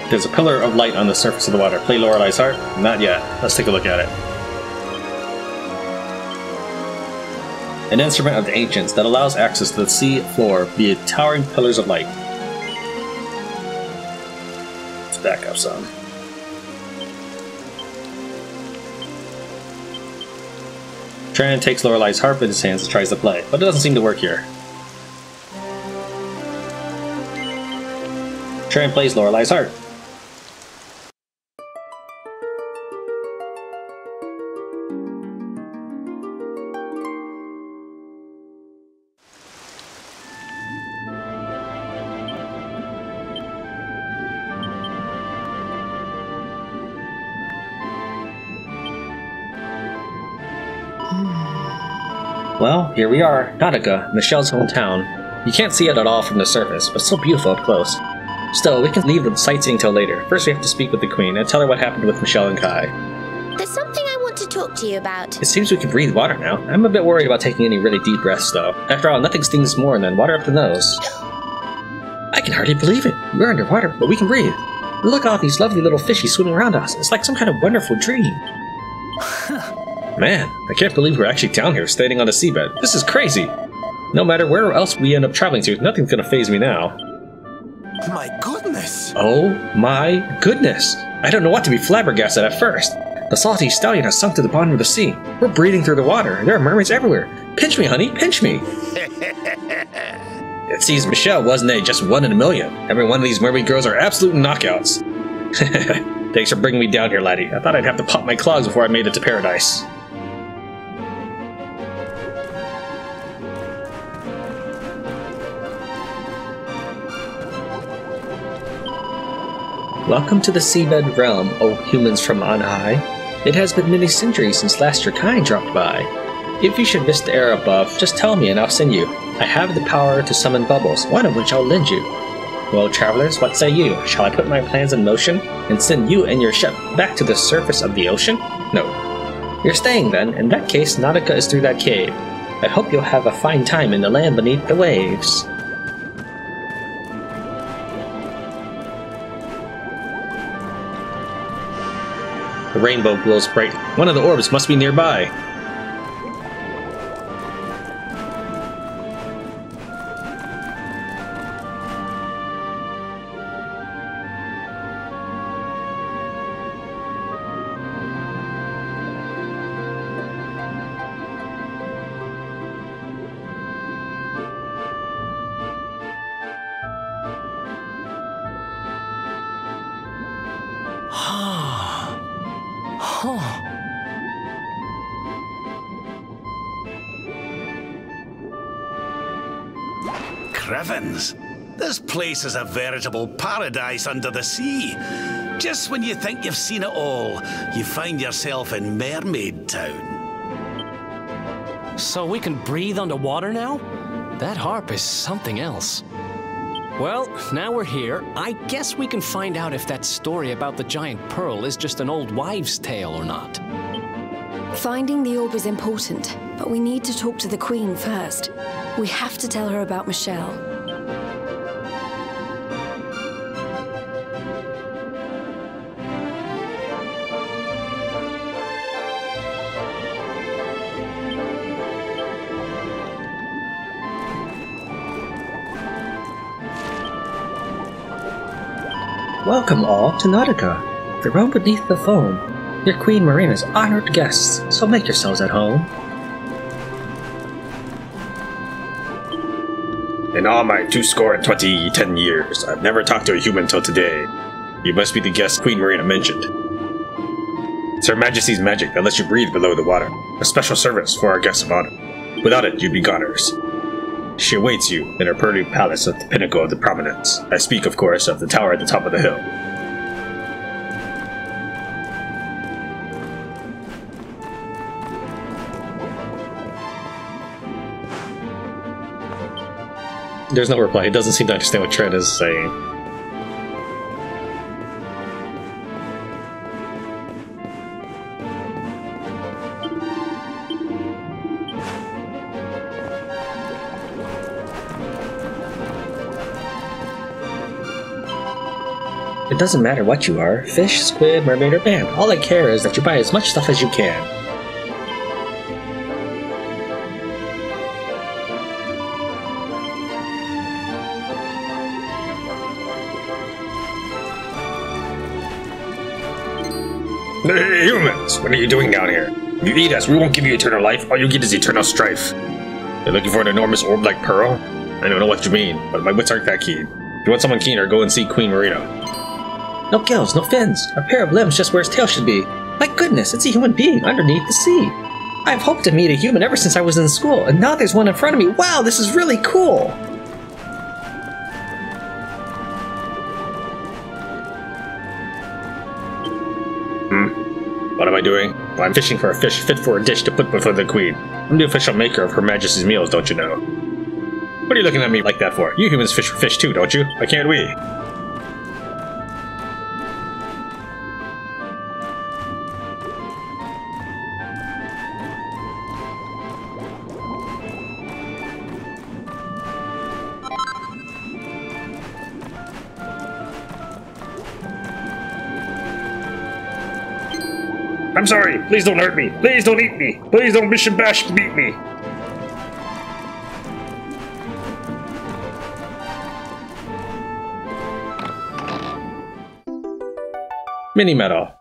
There's a pillar of light on the surface of the water. Play Lorelei's harp? Not yet. Let's take a look at it. An instrument of the ancients that allows access to the sea floor via towering pillars of light. Let's back up some. Tran takes Lorelei's harp in his hands and tries to play, but it doesn't seem to work here. Tran plays Lorelei's harp. Well, here we are, Nautica, Michelle's hometown. You can't see it at all from the surface, but so beautiful up close. Still, we can leave the sightseeing till later. First we have to speak with the Queen and tell her what happened with Michelle and Kai. There's something I want to talk to you about. It seems we can breathe water now. I'm a bit worried about taking any really deep breaths though. After all, nothing stings more than water up the nose. I can hardly believe it. We're underwater, but we can breathe. Look at all these lovely little fishies swimming around us. It's like some kind of wonderful dream. Man, I can't believe we're actually down here standing on the seabed. This is crazy! No matter where else we end up traveling to, nothing's gonna faze me now. My goodness! Oh my goodness! I don't know what to be flabbergasted at first. The Salty Stallion has sunk to the bottom of the sea. We're breathing through the water. There are mermaids everywhere. Pinch me, honey, pinch me! It seems Michelle wasn't just one in a million. Every one of these mermaid girls are absolute knockouts. Thanks for bringing me down here, laddie. I thought I'd have to pop my clogs before I made it to paradise. Welcome to the seabed realm, O humans from on high. It has been many centuries since last your kind dropped by. If you should miss the air above, just tell me and I'll send you. I have the power to summon bubbles, one of which I'll lend you. Well, travelers, what say you? Shall I put my plans in motion and send you and your ship back to the surface of the ocean? No. You're staying then. In that case, Nautica is through that cave. I hope you'll have a fine time in the land beneath the waves. The rainbow glows bright. One of the orbs must be nearby. Crevens, this place is a veritable paradise under the sea. Just when you think you've seen it all, you find yourself in Mermaid Town. So we can breathe underwater now? That harp is something else. Well, now we're here, I guess we can find out if that story about the giant pearl is just an old wives' tale or not. Finding the orb is important, but we need to talk to the Queen first. We have to tell her about Michelle. Welcome all to Nautica, the realm beneath the foam. Your Queen Marina's honored guests, so make yourselves at home. In all my 10 years, I've never talked to a human till today. You must be the guest Queen Marina mentioned. It's Her Majesty's magic that lets you breathe below the water, a special service for our guests of honor. Without it, you'd be goners. She awaits you in her pearly palace at the pinnacle of the prominence. I speak, of course, of the tower at the top of the hill. There's no reply. He doesn't seem to understand what Trent is saying. It doesn't matter what you are, fish, squid, mermaid, or man. All I care is that you buy as much stuff as you can. Hey, humans! What are you doing down here? If you eat us, we won't give you eternal life. All you get is eternal strife. You're looking for an enormous orb like Pearl? I don't know what you mean, but my wits aren't that keen. If you want someone keener, go and see Queen Marina. No gills, no fins. A pair of limbs just where its tail should be. My goodness, it's a human being underneath the sea. I've hoped to meet a human ever since I was in school, and now there's one in front of me. Wow, this is really cool! What am I doing? Well, I'm fishing for a fish fit for a dish to put before the Queen. I'm the official maker of Her Majesty's meals, don't you know? What are you looking at me like that for? You humans fish for fish too, don't you? Why can't we? I'm sorry! Please don't hurt me! Please don't eat me! Please don't bish and bash beat me! Mini medal.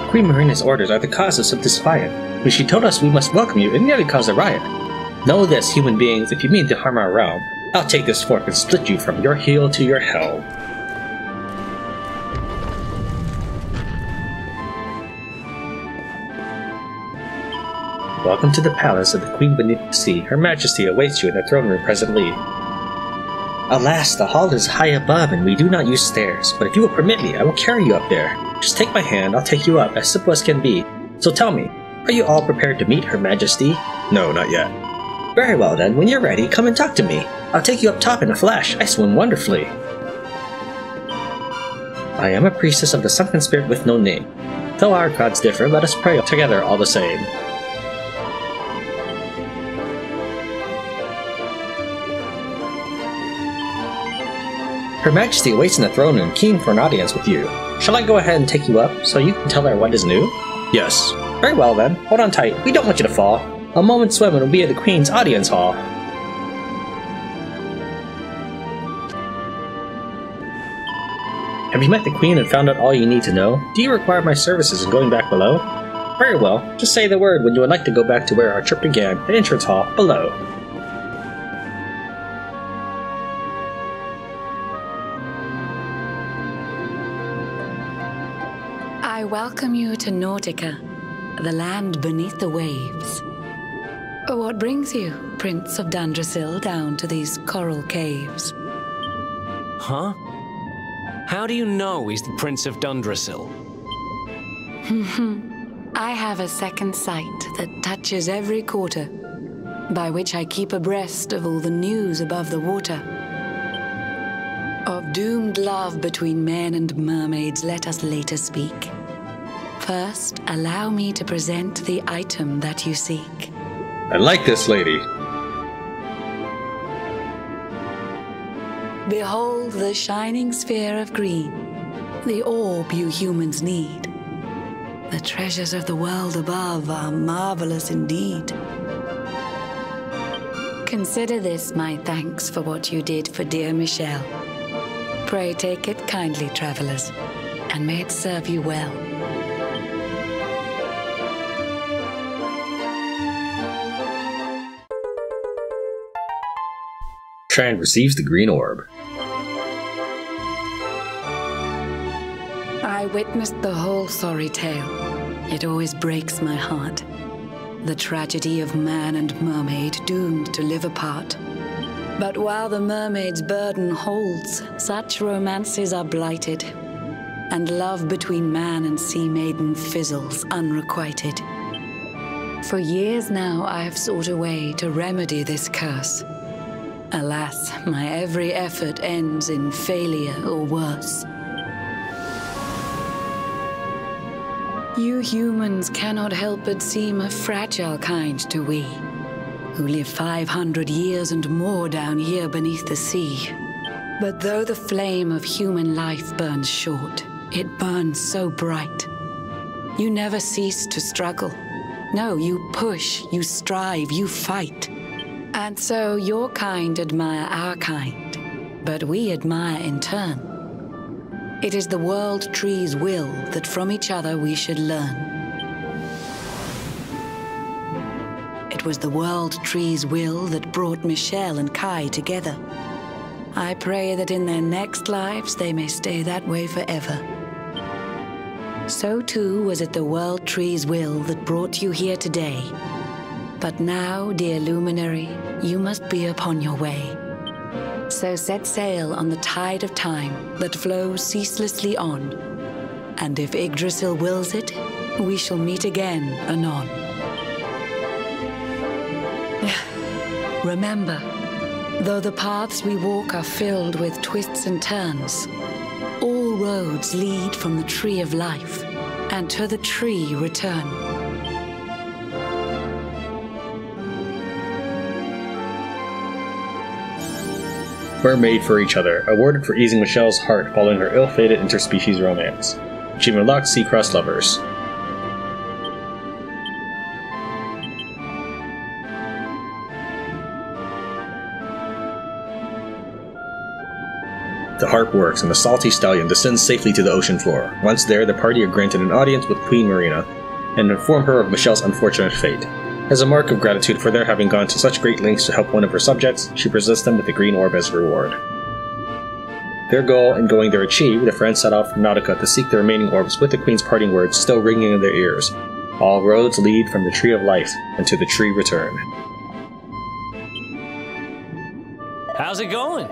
Queen Marina's orders are the causes of this fire. When she told us we must welcome you, it nearly caused a riot. Know this, human beings, if you mean to harm our realm, I'll take this fork and split you from your heel to your hell. Welcome to the palace of the Queen beneath the sea. Her Majesty awaits you in the throne room presently. Alas, the hall is high above and we do not use stairs, but if you will permit me, I will carry you up there. Just take my hand, I'll take you up, as simple as can be. So tell me, are you all prepared to meet Her Majesty? No, not yet. Very well then, when you're ready, come and talk to me. I'll take you up top in a flash, I swim wonderfully. I am a priestess of the sunken spirit with no name. Though our gods differ, let us pray together all the same. Her Majesty waits in the throne room, keen for an audience with you. Shall I go ahead and take you up, so you can tell her what is new? Yes. Very well then, hold on tight, we don't want you to fall. A moment's swim and we'll be at the Queen's audience hall. Have you met the Queen and found out all you need to know? Do you require my services in going back below? Very well, just say the word when you would like to go back to where our trip began, the entrance hall, below. I welcome you to Nautica, the land beneath the waves. What brings you, Prince of Dundrasil, down to these coral caves? Huh? How do you know he's the Prince of Dundrasil? I have a second sight that touches every quarter, by which I keep abreast of all the news above the water. Of doomed love between men and mermaids, let us later speak. First, allow me to present the item that you seek. I like this lady. Behold the shining sphere of green, the orb you humans need. The treasures of the world above are marvelous indeed. Consider this my thanks for what you did for dear Michelle. Pray take it kindly, travelers, and may it serve you well. Strand receives the Green Orb. I witnessed the whole sorry tale. It always breaks my heart. The tragedy of man and mermaid doomed to live apart. But while the mermaid's burden holds, such romances are blighted, and love between man and sea maiden fizzles unrequited. For years now, I have sought a way to remedy this curse. Alas, my every effort ends in failure or worse. You humans cannot help but seem a fragile kind to we, who live 500 years and more down here beneath the sea. But though the flame of human life burns short, it burns so bright. You never cease to struggle. No, you push, you strive, you fight. And so your kind admire our kind, but we admire in turn. It is the world tree's will that from each other we should learn. It was the world tree's will that brought Michelle and Kai together. I pray that in their next lives they may stay that way forever. So too was it the world tree's will that brought you here today. But now, dear luminary, you must be upon your way. So set sail on the tide of time that flows ceaselessly on. And if Yggdrasil wills it, we shall meet again anon. Remember, though the paths we walk are filled with twists and turns, all roads lead from the tree of life, and to the tree return. We're made for each other, awarded for easing Michelle's heart following her ill-fated interspecies romance. Achievement unlocked, Sea-Cross Lovers. The harp works and the Salty Stallion descends safely to the ocean floor. Once there, the party are granted an audience with Queen Marina and inform her of Michelle's unfortunate fate. As a mark of gratitude for their having gone to such great lengths to help one of her subjects, she presents them with the Green Orb as reward. Their goal in going there achieved, the friends set out from Nautica to seek the remaining orbs with the Queen's parting words still ringing in their ears. All roads lead from the Tree of Life, and to the tree return. How's it going?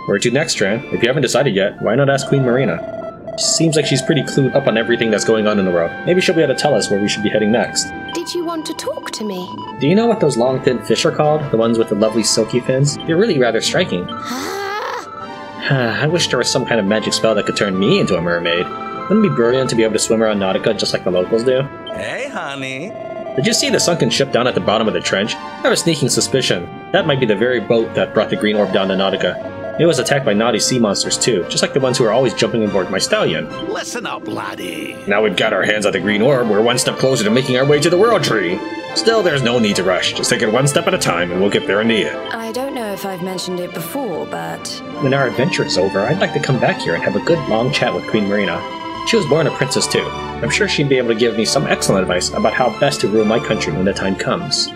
Where to next, Tran? If you haven't decided yet, why not ask Queen Marina? Seems like she's pretty clued up on everything that's going on in the world. Maybe she'll be able to tell us where we should be heading next. Did you want to talk to me? Do you know what those long, thin fish are called? The ones with the lovely silky fins? They're really rather striking. I wish there was some kind of magic spell that could turn me into a mermaid. Wouldn't it be brilliant to be able to swim around Nautica just like the locals do? Hey, honey. Did you see the sunken ship down at the bottom of the trench? I have a sneaking suspicion. That might be the very boat that brought the Green Orb down to Nautica. It was attacked by naughty sea monsters too, just like the ones who are always jumping aboard my stallion. Listen up, laddie. Now we've got our hands on the Green Orb, we're one step closer to making our way to the World Tree. Still, there's no need to rush. Just take it one step at a time, and we'll get there in the end. I don't know if I've mentioned it before, but... When our adventure is over, I'd like to come back here and have a good long chat with Queen Marina. She was born a princess too. I'm sure she'd be able to give me some excellent advice about how best to rule my country when the time comes.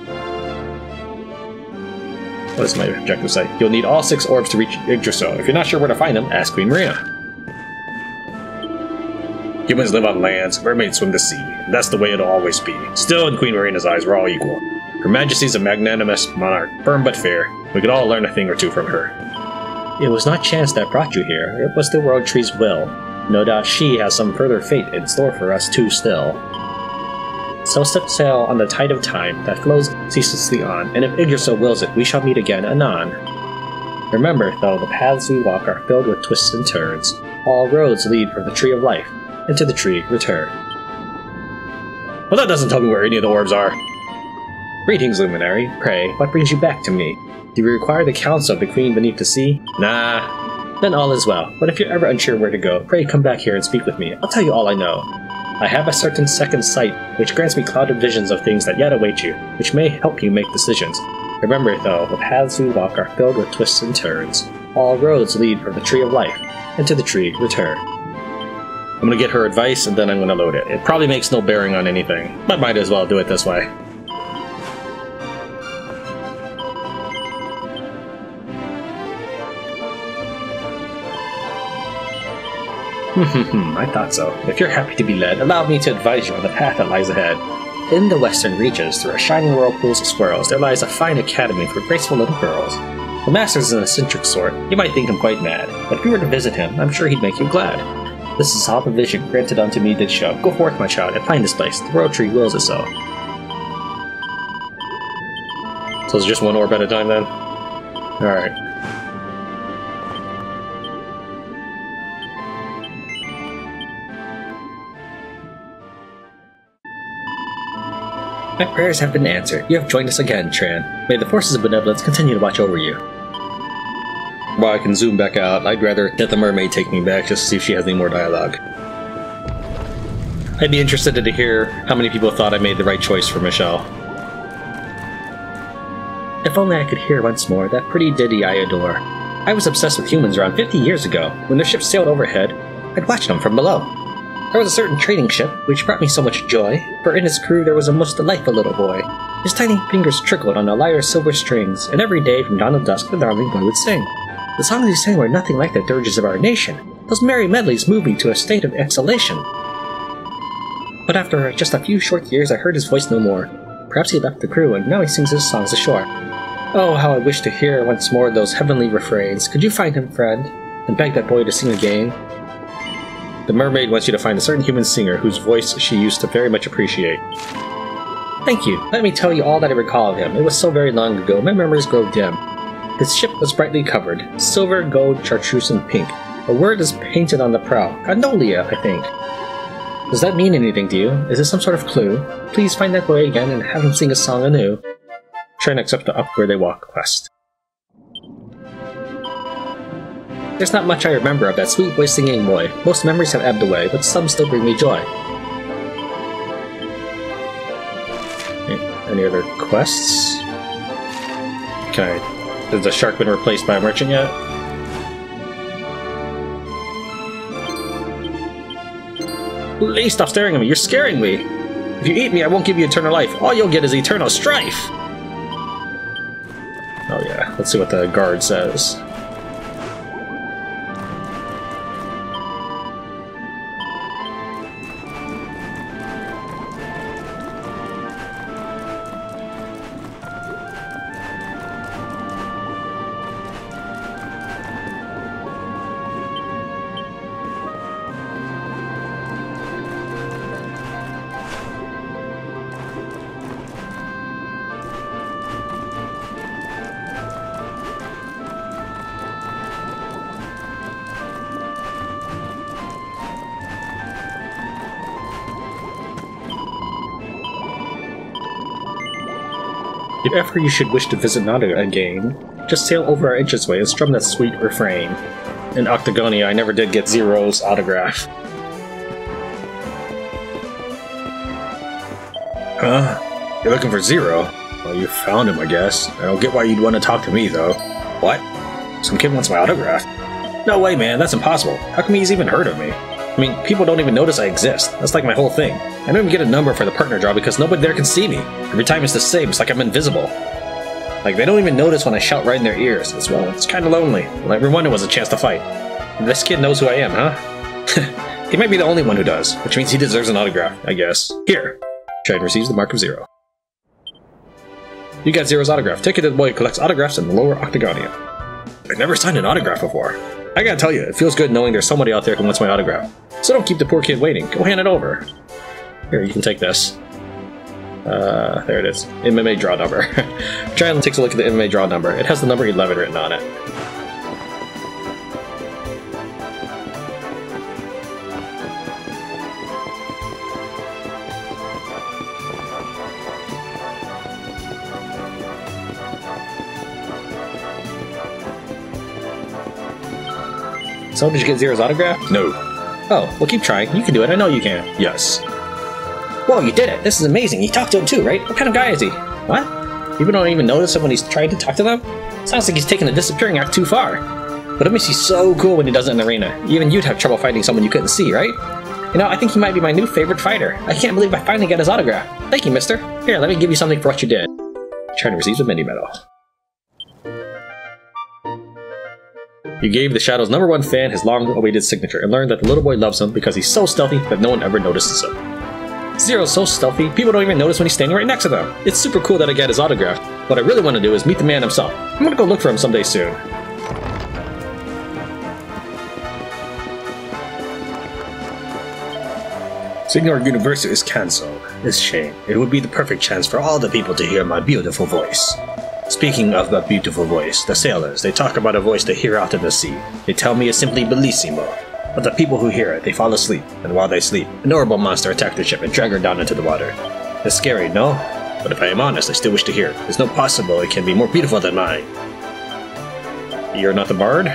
What does my objective say? You'll need all 6 orbs to reach Yggdrasil. If you're not sure where to find them, ask Queen Marina. Humans live on lands, mermaids swim the sea, and that's the way it'll always be. Still, in Queen Marina's eyes, we're all equal. Her Majesty's a magnanimous monarch, firm but fair. We could all learn a thing or two from her. It was not chance that brought you here. It was the World Tree's will. No doubt she has some further fate in store for us too still. So set sail on the tide of time that flows ceaselessly on, and if Yggdrasil wills it, we shall meet again anon. Remember, though, the paths we walk are filled with twists and turns. All roads lead from the Tree of Life, and to the tree return. Well, that doesn't tell me where any of the orbs are. Greetings, Luminary. Pray, what brings you back to me? Do you require the counsel of the Queen beneath the sea? Nah. Then all is well, but if you're ever unsure where to go, pray come back here and speak with me. I'll tell you all I know. I have a certain second sight, which grants me clouded visions of things that yet await you, which may help you make decisions. Remember, though, the paths we walk are filled with twists and turns. All roads lead from the Tree of Life, and to the tree return. I'm gonna get her advice, and then I'm gonna load it. It probably makes no bearing on anything, but might as well do it this way. I thought so. If you're happy to be led, allow me to advise you on the path that lies ahead. In the western reaches, through a shining whirlpools of swirls, there lies a fine academy for graceful little girls. The master's an eccentric sort. You might think him quite mad, but if you were to visit him, I'm sure he'd make you glad. This is how the vision granted unto me did show. Go forth, my child, and find this place. The World Tree wills it so. So it's just one orb at a time then? Alright. My prayers have been answered. You have joined us again, Tran. May the forces of benevolence continue to watch over you. While I can zoom back out, I'd rather let the mermaid take me back just to see if she has any more dialogue. I'd be interested to hear how many people thought I made the right choice for Michelle. If only I could hear once more that pretty ditty I adore. I was obsessed with humans around 50 years ago. When their ships sailed overhead, I'd watch them from below. There was a certain trading ship which brought me so much joy, for in its crew there was a most delightful little boy. His tiny fingers trickled on a lyre's silver strings, and every day from dawn to dusk the darling boy would sing. The songs he sang were nothing like the dirges of our nation. Those merry medleys moved me to a state of exhalation. But after just a few short years I heard his voice no more. Perhaps he left the crew, and now he sings his songs ashore. Oh, how I wish to hear once more those heavenly refrains. Could you find him, friend, and beg that boy to sing again? The mermaid wants you to find a certain human singer whose voice she used to very much appreciate. Thank you. Let me tell you all that I recall of him. It was so very long ago, my memories grow dim. His ship was brightly covered, silver, gold, chartreuse, and pink. A word is painted on the prow. Gondolia, I think. Does that mean anything to you? Is it some sort of clue? Please find that boy again and have him sing a song anew. Try and accept the Up Where They Walk quest. There's not much I remember of that sweet voice singing boy. Most memories have ebbed away, but some still bring me joy. Any other quests? Has the shark been replaced by a merchant yet? Please stop staring at me, you're scaring me! If you eat me, I won't give you eternal life. All you'll get is eternal strife! Oh yeah, let's see what the guard says. If ever you should wish to visit Nautica again, just sail over our entranceway and strum that sweet refrain. In Octagonia, I never did get Zero's autograph. Huh? You're looking for Zero? Well, you found him, I guess. I don't get why you'd want to talk to me, though. What? Some kid wants my autograph? No way, man, that's impossible. How come he's even heard of me? I mean, people don't even notice I exist. That's like my whole thing. I don't even get a number for the partner job because nobody there can see me. Every time it's the same, it's like I'm invisible. Like, they don't even notice when I shout right in their ears. As well, it's kinda lonely. Well, everyone was a chance to fight. This kid knows who I am, huh? He might be the only one who does, which means he deserves an autograph, I guess. Here! Tryst receives the mark of Zero. You got Zero's autograph. Take it to the boy who collects autographs in the lower Octagonia. I've never signed an autograph before. I gotta tell you, it feels good knowing there's somebody out there who wants my autograph. So don't keep the poor kid waiting. Go hand it over. Here, you can take this. There it is. MMA draw number. Tryst takes a look at the MMA draw number. It has the number 11 written on it. So, did you get Zero's autograph? No. Oh, well keep trying. You can do it. I know you can. Yes. Whoa, you did it! This is amazing. You talked to him too, right? What kind of guy is he? What? People don't even notice him when he's trying to talk to them? Sounds like he's taking the disappearing act too far. But it makes you so cool when he does it in the arena. Even you'd have trouble fighting someone you couldn't see, right? You know, I think he might be my new favorite fighter. I can't believe I finally got his autograph. Thank you, mister. Here, let me give you something for what you did. Tryst receives a mini medal. You gave the Shadow's #1 fan his long-awaited signature and learned that the little boy loves him because he's so stealthy that no one ever notices him. Zero's so stealthy, people don't even notice when he's standing right next to them. It's super cool that I got his autograph. What I really want to do is meet the man himself. I'm gonna go look for him someday soon. Signor Universo is cancelled. It's a shame. It would be the perfect chance for all the people to hear my beautiful voice. Speaking of a beautiful voice, the sailors, they talk about a voice they hear out in the sea. They tell me it's simply bellissimo. But the people who hear it, they fall asleep, and while they sleep, an horrible monster attacked the ship and dragged her down into the water. It's scary, no? But if I am honest, I still wish to hear it. There's no possible it can be more beautiful than mine. You're not the bard?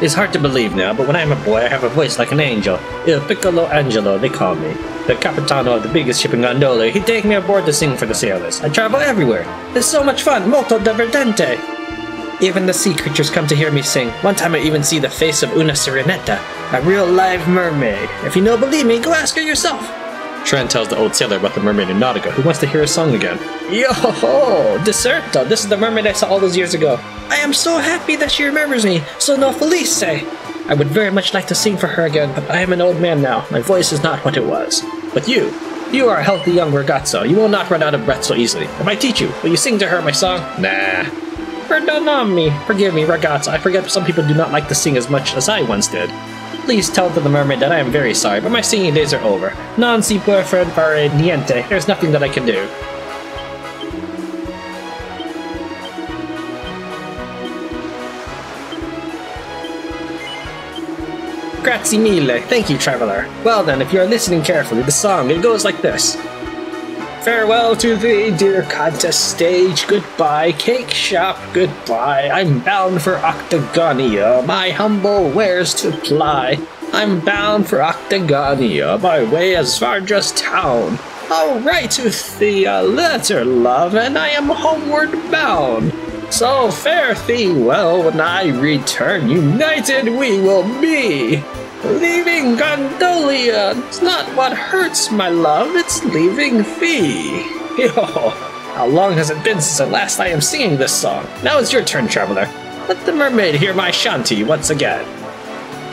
It's hard to believe now, but when I'm a boy, I have a voice like an angel. Il Piccolo Angelo, they call me. The capitano of the biggest ship in gondola, he'd take me aboard to sing for the sailors. I travel everywhere. It's so much fun, molto divertente. Even the sea creatures come to hear me sing. One time I even see the face of una sirenetta, a real live mermaid. If you don't believe me, go ask her yourself. Tren tells the old sailor about the mermaid in Nautica, who wants to hear his song again. Yo-ho-ho! Deserto! This is the mermaid I saw all those years ago. I am so happy that she remembers me. Sono felice! I would very much like to sing for her again, but I am an old man now. My voice is not what it was. But you are a healthy young ragazzo. You will not run out of breath so easily. If I teach you, will you sing to her my song? Nah. Perdonami. Forgive me, ragazzo. I forget some people do not like to sing as much as I once did. Please tell to the mermaid that I am very sorry, but my singing days are over. Non si può fare niente. There's nothing that I can do. Grazie mille. Thank you, traveler. Well then, if you are listening carefully, the song, it goes like this. Farewell to thee, dear contest stage, goodbye, cake shop, goodbye. I'm bound for Octagonia, my humble wares to ply. I'm bound for Octagonia, by way as Vardra's town. I'll write to thee a letter, love, and I am homeward bound. So fare thee well when I return, united we will be. Leaving Gondolia, it's not what hurts, my love, it's leaving thee. Yo, how long has it been since the last I am singing this song? Now it's your turn, traveler. Let the mermaid hear my shanty once again.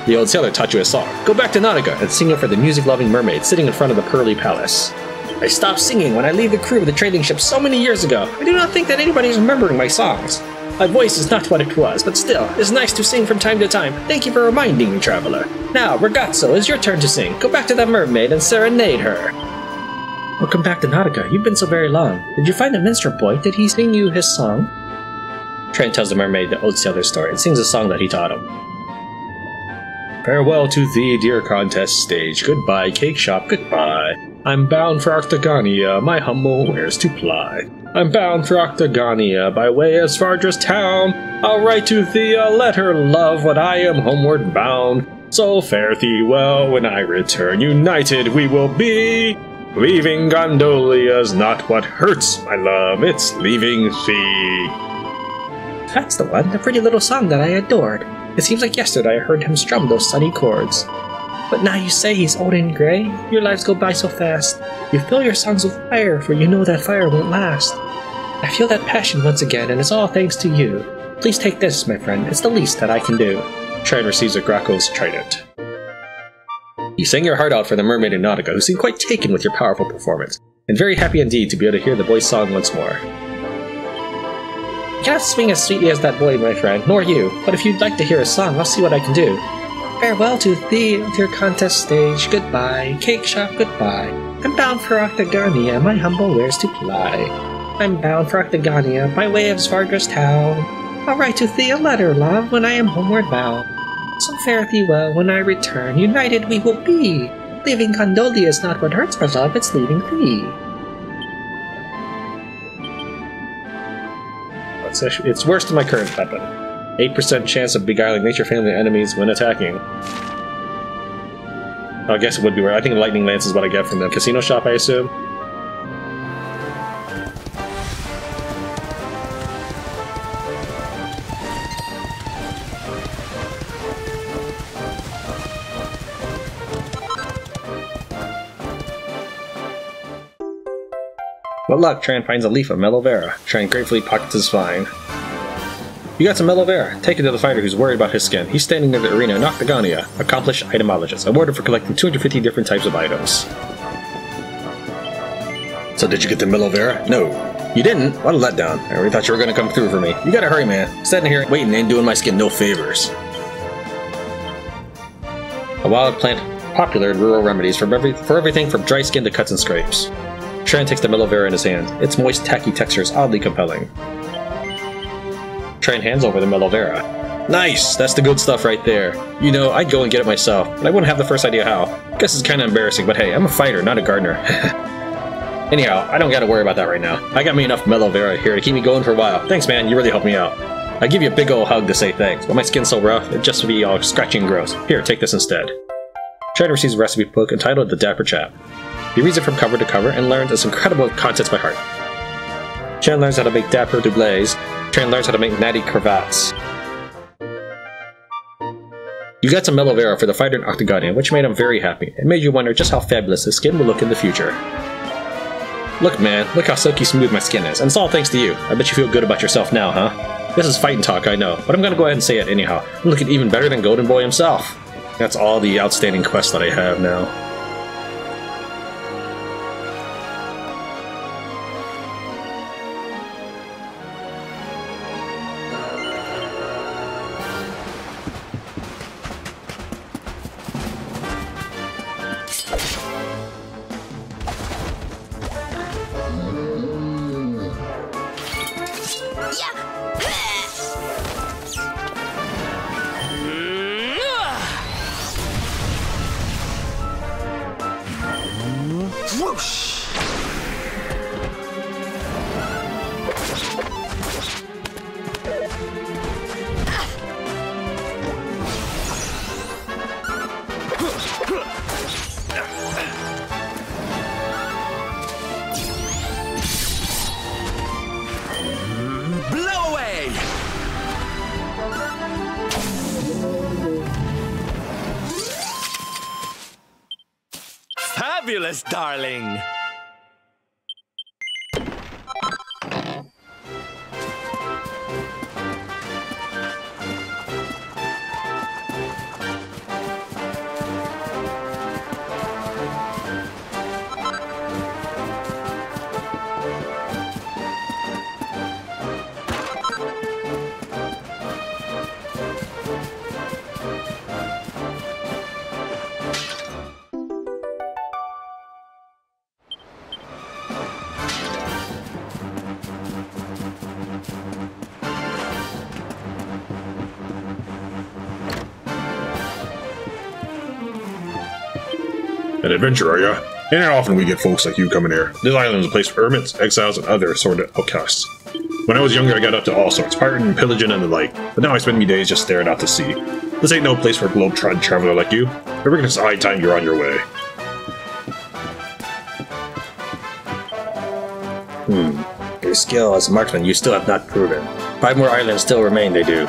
The old sailor taught you a song. Go back to Nautica and sing it for the music-loving mermaid sitting in front of the Pearly Palace. I stopped singing when I leave the crew of the trading ship so many years ago. I do not think that anybody is remembering my songs. My voice is not what it was, but still, it's nice to sing from time to time. Thank you for reminding me, traveler. Now, ragazzo, it's your turn to sing. Go back to that mermaid and serenade her. Welcome back to Nautica. You've been so very long. Did you find the minstrel boy? Did he sing you his song? Trent tells the mermaid the old sailor's story and sings a song that he taught him. Farewell to thee, dear contest stage. Goodbye, cake shop, goodbye. I'm bound for Octagonia, my humble wares to ply. I'm bound for Octagonia, by way as Vardra's town. I'll write to thee a letter, love, when I am homeward bound. So fare thee well when I return, united we will be. Leaving Gondolia's not what hurts, my love, it's leaving thee. That's the one, the pretty little song that I adored. It seems like yesterday I heard him strum those sunny chords. But now you say he's old and grey, your lives go by so fast. You fill your songs with fire, for you know that fire won't last. I feel that passion once again, and it's all thanks to you. Please take this, my friend, it's the least that I can do. Tren receives a Gracco's trident. You sang your heart out for the mermaid in Nautica, who seemed quite taken with your powerful performance, and very happy indeed to be able to hear the boy's song once more. I cannot swing as sweetly as that boy, my friend, nor you, but if you'd like to hear a song, I'll see what I can do. Farewell to thee, dear contest stage, goodbye, cake shop, goodbye. I'm bound for Octagonia, my humble wares to ply. I'm bound for Octagonia, by way of Vardra's town. I'll write to thee a letter, love, when I am homeward bound. So fare thee well when I return, united we will be. Leaving Gondolia is not what hurts, my love, it's leaving thee. It's worse than my current weapon. 8% chance of beguiling nature family enemies when attacking. I guess it would be rare. I think lightning lance is what I get from the casino shop, I assume. What luck, Tran finds a leaf of aloe vera. Tran gratefully pockets his find. You got some aloe vera. Take it to the fighter who's worried about his skin. He's standing near the arena in Octagonia. Accomplished itemologist. Awarded for collecting 250 different types of items. So did you get the aloe vera? No. You didn't? What a letdown. I really thought you were going to come through for me. You gotta hurry, man. Standing here waiting ain't doing my skin no favors. A wild plant popular in rural remedies for everything from dry skin to cuts and scrapes. Tran takes the aloe vera in his hand. Its moist, tacky texture is oddly compelling. Tran hands over the aloe vera. Nice! That's the good stuff right there. You know, I'd go and get it myself, but I wouldn't have the first idea how. Guess it's kinda embarrassing, but hey, I'm a fighter, not a gardener. Anyhow, I don't gotta worry about that right now. I got me enough aloe vera here to keep me going for a while. Thanks, man, you really helped me out. I'd give you a big ol' hug to say thanks, but my skin's so rough, it'd just be all scratchy and gross. Here, take this instead. Tran receives a recipe book entitled The Dapper Chap. He reads it from cover to cover and learns its incredible contents by heart. Tran learns how to make dapper doublés. Tran learns how to make natty cravats. You got some aloe vera for the fighter in Octagonia, which made him very happy. It made you wonder just how fabulous his skin will look in the future. Look, man, look how silky smooth my skin is, and it's all thanks to you. I bet you feel good about yourself now, huh? This is fighting talk, I know, but I'm gonna go ahead and say it anyhow. I'm looking even better than Golden Boy himself. That's all the outstanding quests that I have now. Fabulous, darling! An adventure, are ya? Ain't it often we get folks like you coming here. This island is a place for hermits, exiles, and other assorted outcasts. When I was younger, I got up to all sorts, pirating, pillaging, and the like, but now I spend me days just staring out to sea. This ain't no place for a globe-trotting traveler like you. I reckon it's high time you're on your way. Your skill as a marksman you still have not proven. 5 more islands still remain, they do.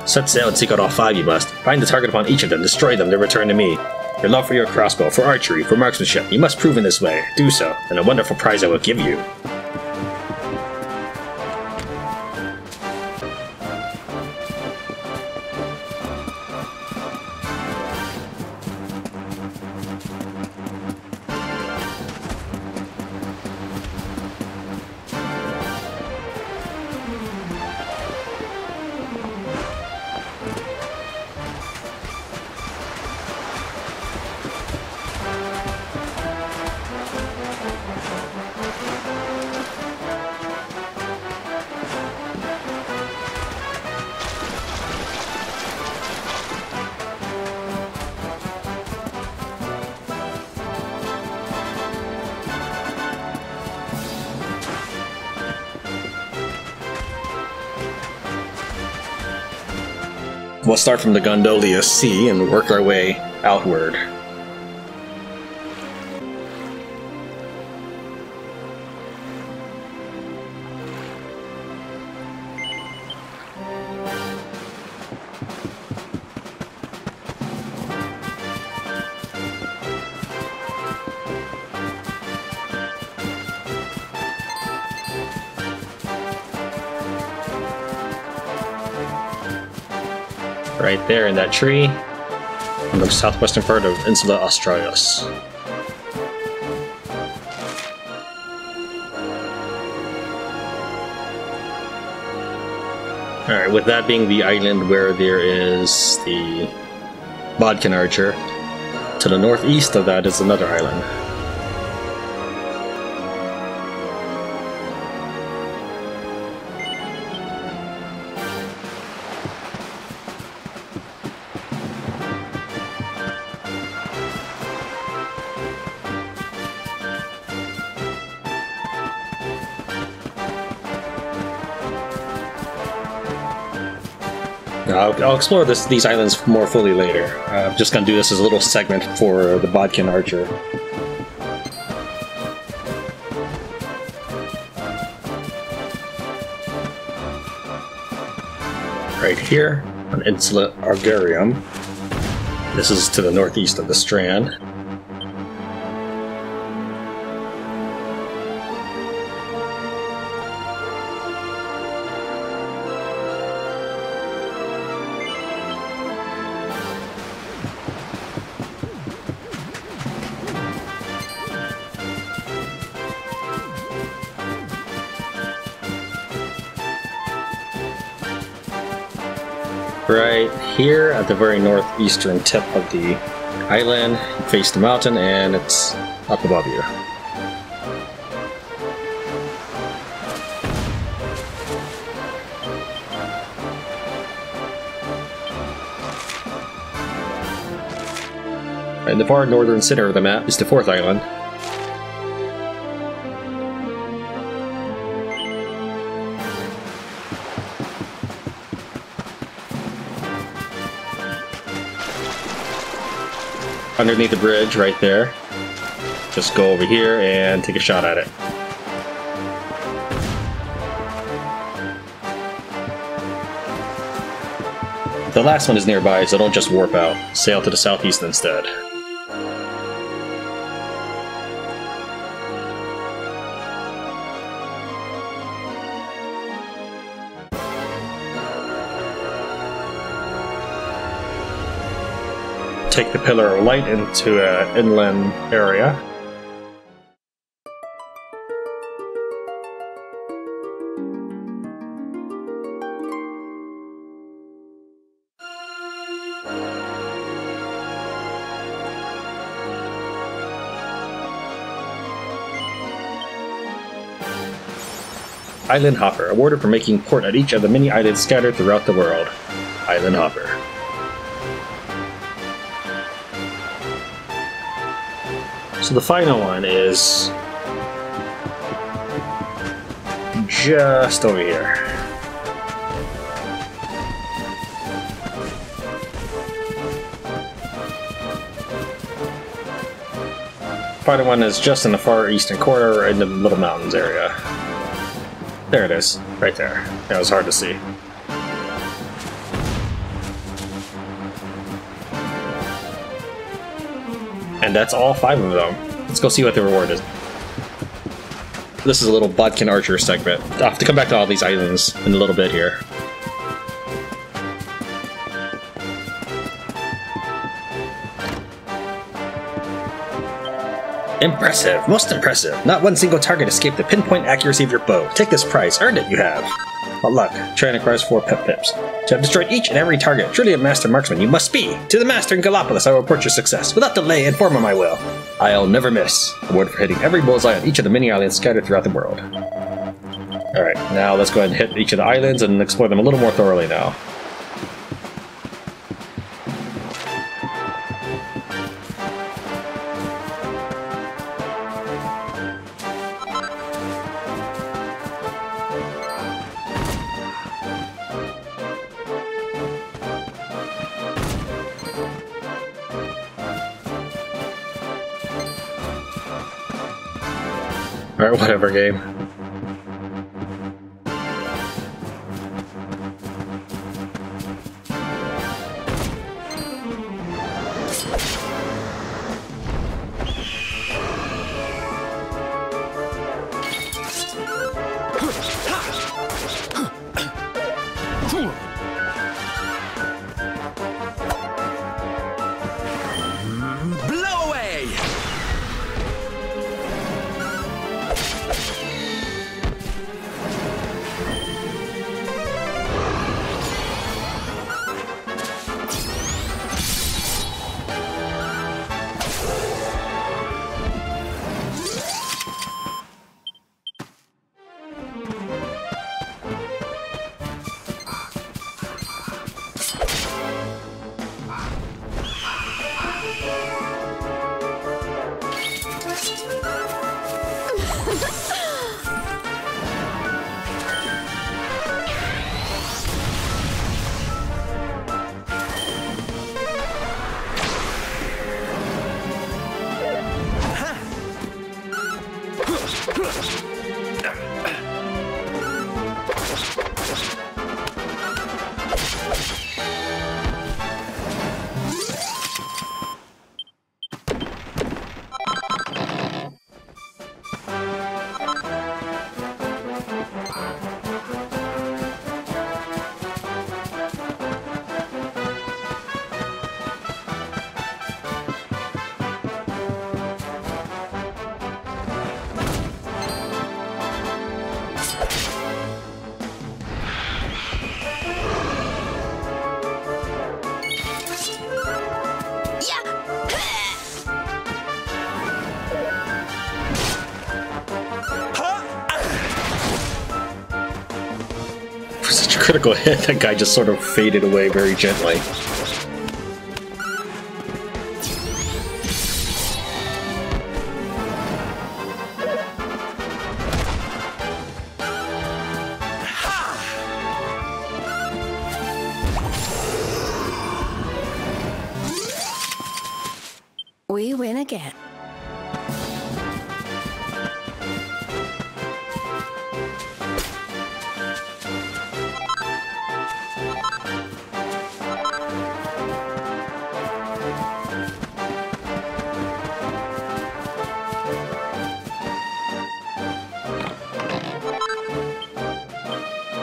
Set sail and seek out all 5 you must. Find the target upon each of them, destroy them, then return to me. Your love for your crossbow, for archery, for marksmanship, you must prove in this way. Do so, and a wonderful prize I will give you. We'll start from the Gondolia Sea and work our way outward. right there in that tree, on the southwestern part of Insula Australis. Alright, with that being the island where there is the Bodkin Archer, to the northeast of that is another island. I'll explore these islands more fully later. I'm just going to do this as a little segment for the Bodkin Archer. Right here on Insula Argarium. This is to the northeast of the Strand. Right here at the very northeastern tip of the island, you face the mountain and it's up above you. In the far northern center of the map is the fourth island. Underneath the bridge right there. Just go over here and take a shot at it. The last one is nearby, so don't just warp out. Sail to the southeast instead. Take the Pillar of Light into an inland area. Island Hopper, awarded for making port at each of the many islands scattered throughout the world. Island Hopper. So the final one is just over here. Final one is just in the far eastern corner in the Little Mountains area. There it is, right there. That was hard to see. And that's all 5 of them. Let's go see what the reward is. This is a little Bodkin Archer segment. I'll have to come back to all these islands in a little bit here. Impressive, most impressive. Not one single target escaped the pinpoint accuracy of your bow. Take this prize, earned it, you have. What luck, trying to acquire 4 pep pips. To have destroyed each and every target, truly a master marksman you must be. To the master in Gallipolis I will report your success. Without delay, inform him I will. I'll never miss. Award for hitting every bullseye on each of the many islands scattered throughout the world. Alright, now let's go ahead and hit each of the islands and explore them a little more thoroughly now. Alright, whatever, game. Such a critical hit, that guy just sort of faded away very gently. We win again.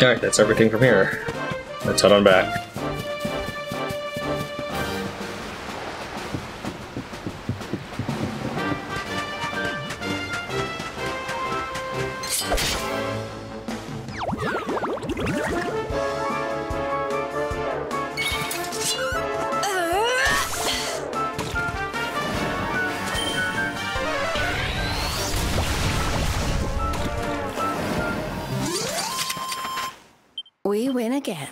Alright, that's everything from here. Let's head on back. We win again.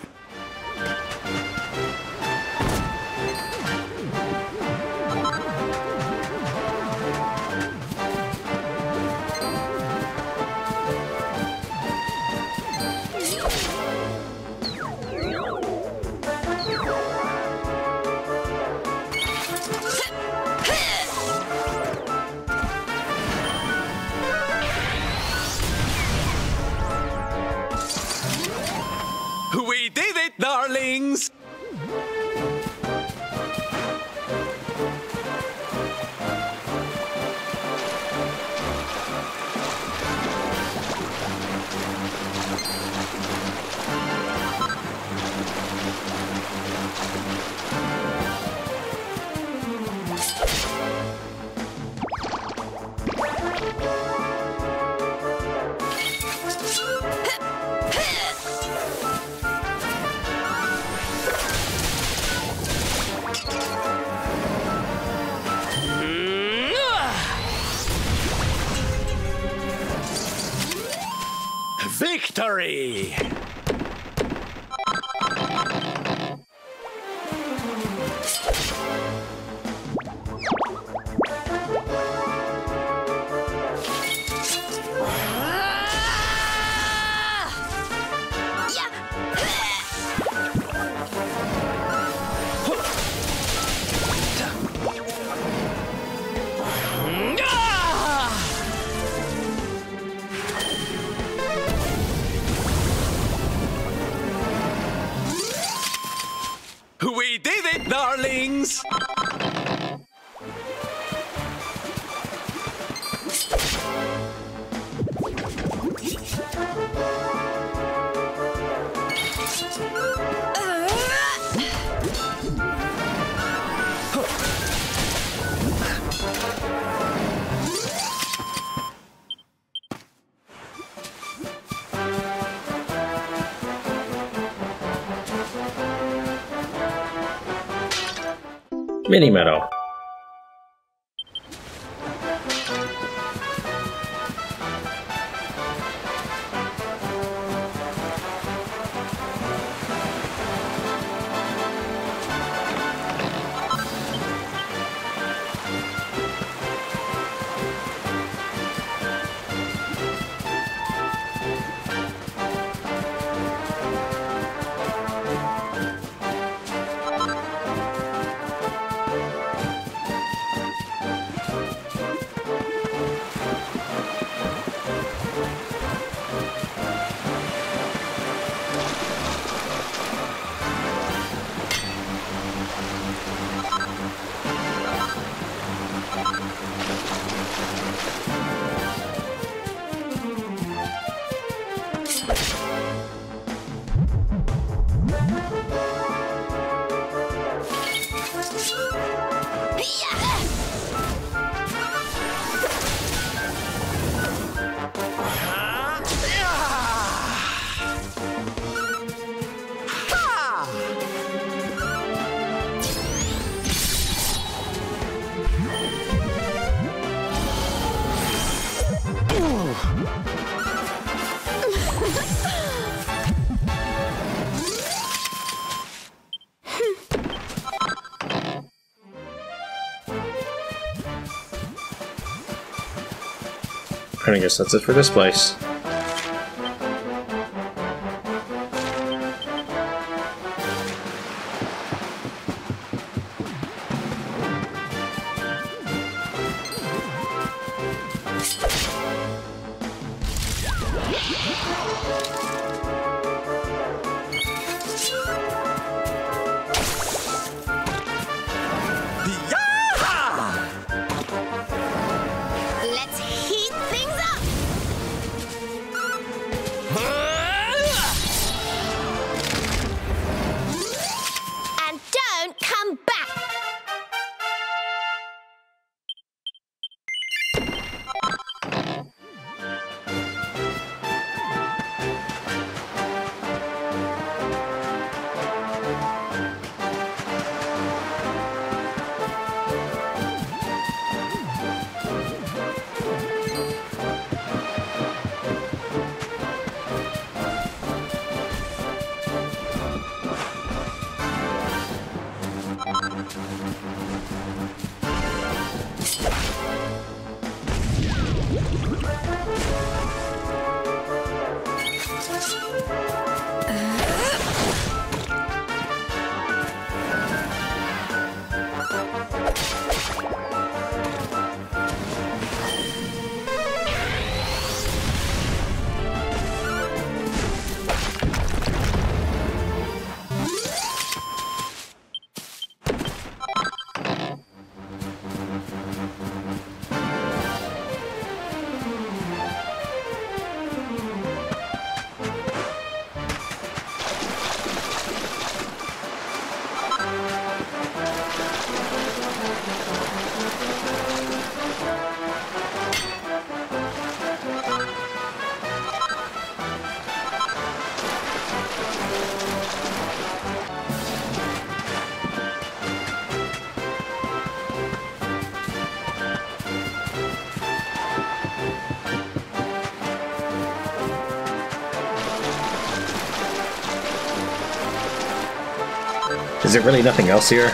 We did it, darlings! Victory! We did it, darlings! Mini Meadow. I guess that's it for this place. Let's heat things up! And don't come back! Is there really nothing else here?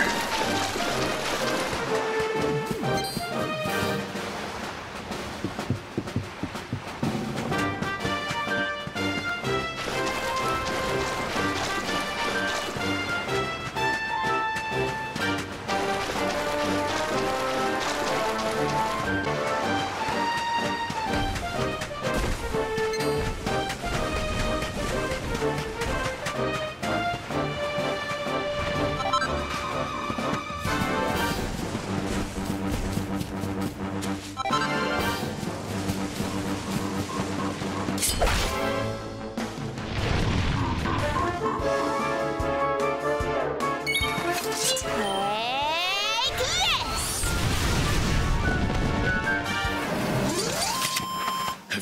Take this!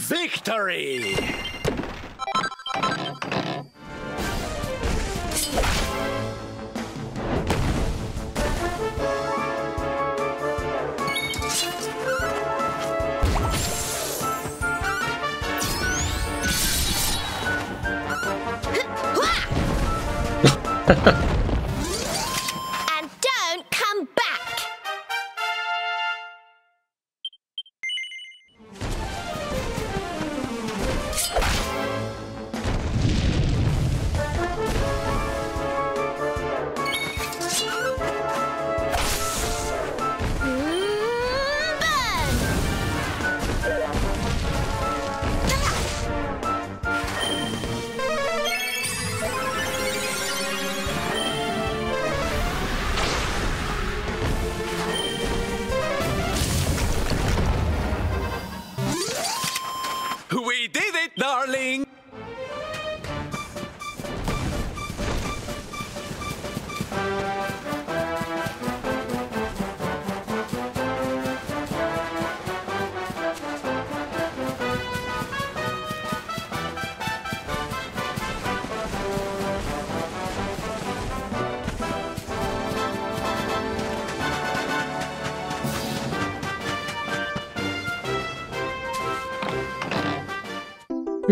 Victory! And don't come back! Burn!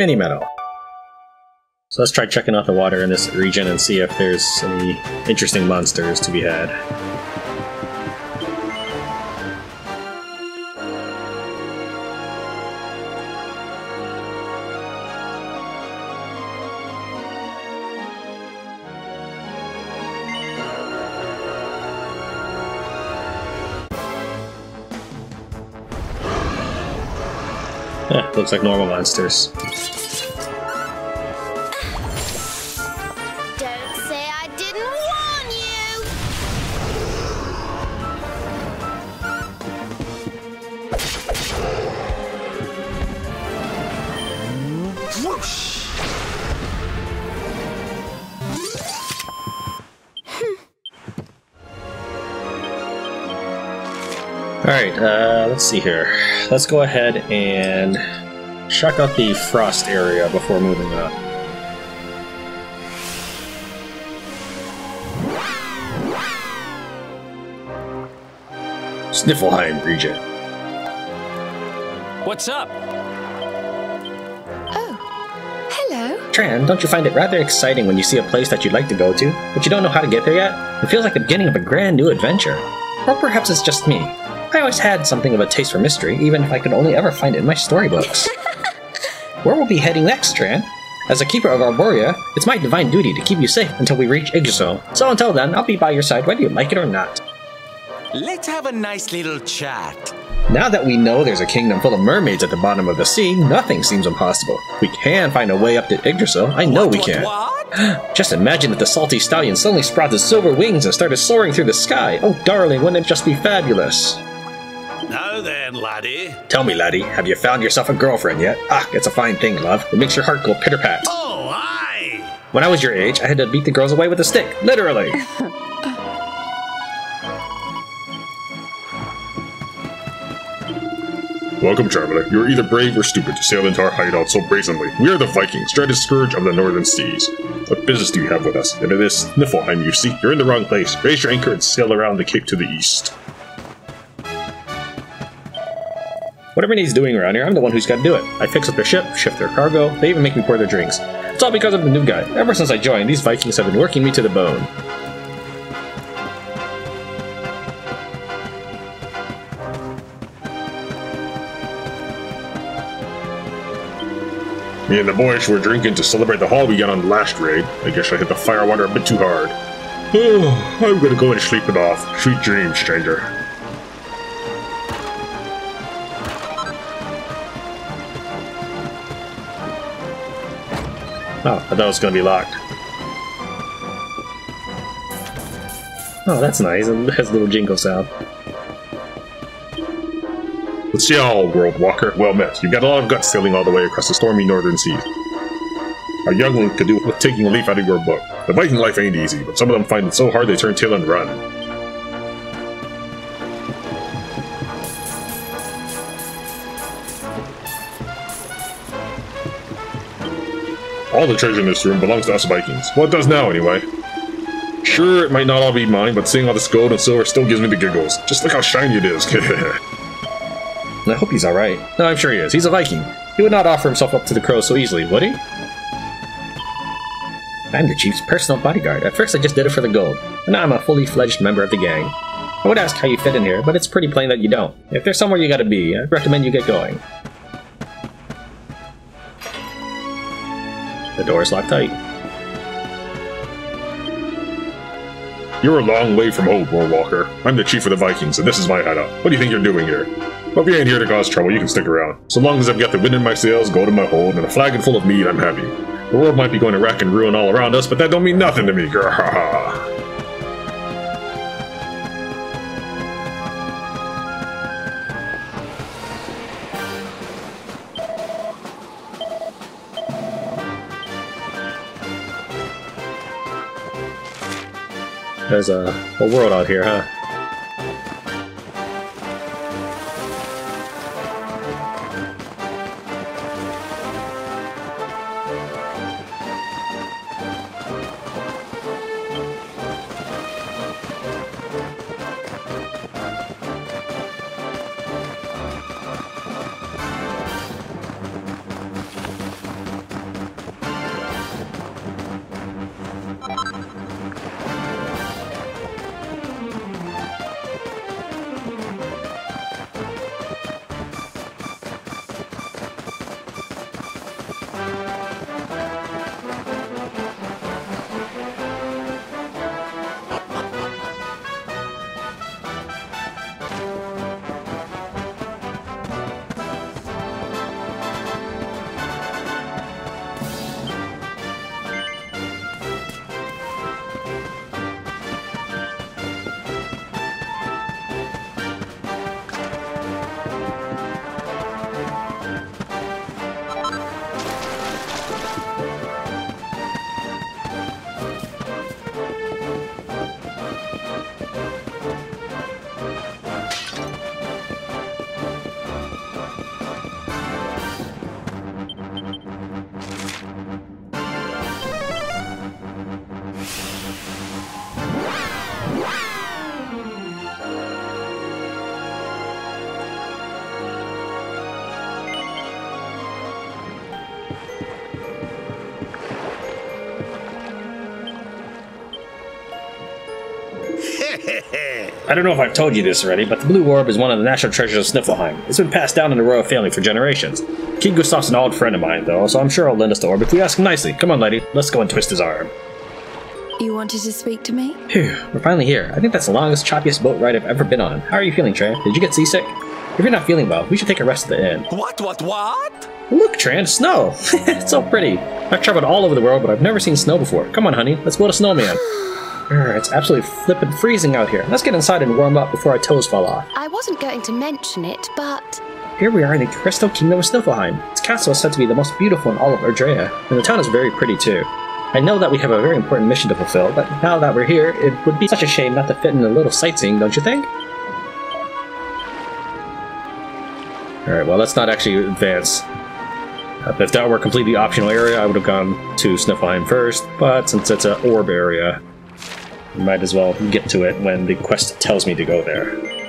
mini medal. So let's try checking out the water in this region and see if there's any interesting monsters to be had. Looks like normal monsters. Don't say I didn't warn you! Whoosh! Alright, let's see here. Let's go ahead and check out the frost area before moving up. Sniffelheim region. What's up? Hello. Tran, don't you find it rather exciting when you see a place that you'd like to go to, but you don't know how to get there yet? It feels like the beginning of a grand new adventure. Or perhaps it's just me. I always had something of a taste for mystery, even if I could only ever find it in my storybooks. Where we'll be heading next, Tran? As a keeper of Arborea, it's my divine duty to keep you safe until we reach Yggdrasil. So until then, I'll be by your side whether you like it or not. Let's have a nice little chat. Now that we know there's a kingdom full of mermaids at the bottom of the sea, nothing seems impossible. We can find a way up to Yggdrasil. I know we can. What? Just imagine if the Salty Stallion suddenly sprouted silver wings and started soaring through the sky. Oh, darling, wouldn't it just be fabulous? Now then, laddie. Tell me, laddie, have you found yourself a girlfriend yet? Ah, it's a fine thing, love. It makes your heart go pitter-pat. Oh, aye! When I was your age, I had to beat the girls away with a stick, literally. Welcome, traveler. You are either brave or stupid to sail into our hideout so brazenly. We are the Vikings, dreaded scourge of the northern seas. What business do you have with us? If it is Niflheim you seek, you're in the wrong place. Raise your anchor and sail around the cape to the east. Whatever needs doing around here, I'm the one who's got to do it. I fix up their ship, shift their cargo, they even make me pour their drinks. It's all because of the new guy. Ever since I joined, these Vikings have been working me to the bone. Me and the boys were drinking to celebrate the haul we got on the last raid. I guess I hit the firewater a bit too hard. Oh, I'm gonna go and sleep it off. Sweet dreams, stranger. Oh, I thought it was going to be locked. Oh, that's nice. It has a little jingle sound. Let's see how, World Walker. Well met. You've got a lot of guts sailing all the way across the stormy northern seas. A youngling could do with taking a leaf out of your book. The Viking life ain't easy, but some of them find it so hard they turn tail and run. All the treasure in this room belongs to us Vikings. Well, it does now, anyway. Sure, it might not all be mine, but seeing all this gold and silver still gives me the giggles. Just look how shiny it is. I hope he's alright. No, I'm sure he is. He's a Viking. He would not offer himself up to the crows so easily, would he? I'm the chief's personal bodyguard. At first I just did it for the gold, but now I'm a fully fledged member of the gang. I would ask how you fit in here, but it's pretty plain that you don't. If there's somewhere you gotta be, I'd recommend you get going. The door's locked tight. You're a long way from home, World Walker. I'm the chief of the Vikings, and this is my hideout. What do you think you're doing here? Well, if you ain't here to cause trouble, you can stick around. So long as I've got the wind in my sails, gold in my hold, and a flagon full of mead, I'm happy. The world might be going to wreck and ruin all around us, but that don't mean nothing to me, grrrr. There's a world out here, huh? I don't know if I've told you this already, but the Blue Orb is one of the national treasures of Sniffelheim. It's been passed down in the royal family for generations. King Gustav's an old friend of mine, though, so I'm sure he'll lend us the orb if we ask him nicely. Come on, lady, let's go and twist his arm. You wanted to speak to me? Phew, we're finally here. I think that's the longest, choppiest boat ride I've ever been on. How are you feeling, Tran? Did you get seasick? If you're not feeling well, we should take a rest at the inn. What? Look, Tran, snow! It's so pretty. I've traveled all over the world, but I've never seen snow before. Come on, honey, let's build a snowman. It's absolutely flippin' freezing out here. Let's get inside and warm up before our toes fall off. I wasn't going to mention it, but... Here we are in the Crystal Kingdom of Sniffelheim. Its castle is said to be the most beautiful in all of Erdrea, and the town is very pretty too. I know that we have a very important mission to fulfill, but now that we're here, it would be such a shame not to fit in a little sightseeing, don't you think? Alright, well, let's not actually advance. If that were a completely optional area, I would have gone to Sniffelheim first, but since it's an orb area, I might as well get to it when the quest tells me to go there.